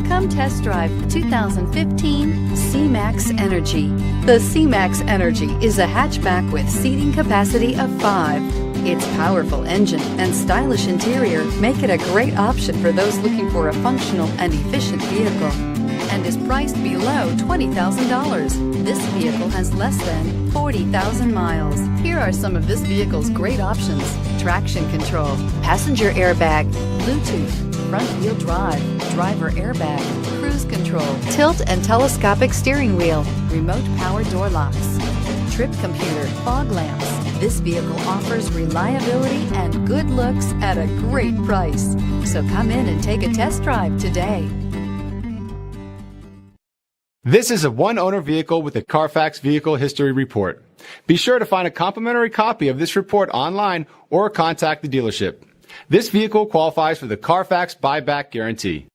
Come test drive 2015 C-Max Energi. The C-Max Energi is a hatchback with seating capacity of 5. Its powerful engine and stylish interior make it a great option for those looking for a functional and efficient vehicle, and is priced below $20,000. This vehicle has less than 40,000 miles. Here are some of this vehicle's great options: traction control, passenger airbag, Bluetooth, front wheel drive, driver airbag, cruise control, tilt and telescopic steering wheel, remote power door locks, trip computer, fog lamps. This vehicle offers reliability and good looks at a great price. So come in and take a test drive today. This is a one-owner vehicle with a Carfax Vehicle History Report. Be sure to find a complimentary copy of this report online or contact the dealership. This vehicle qualifies for the Carfax Buyback Guarantee.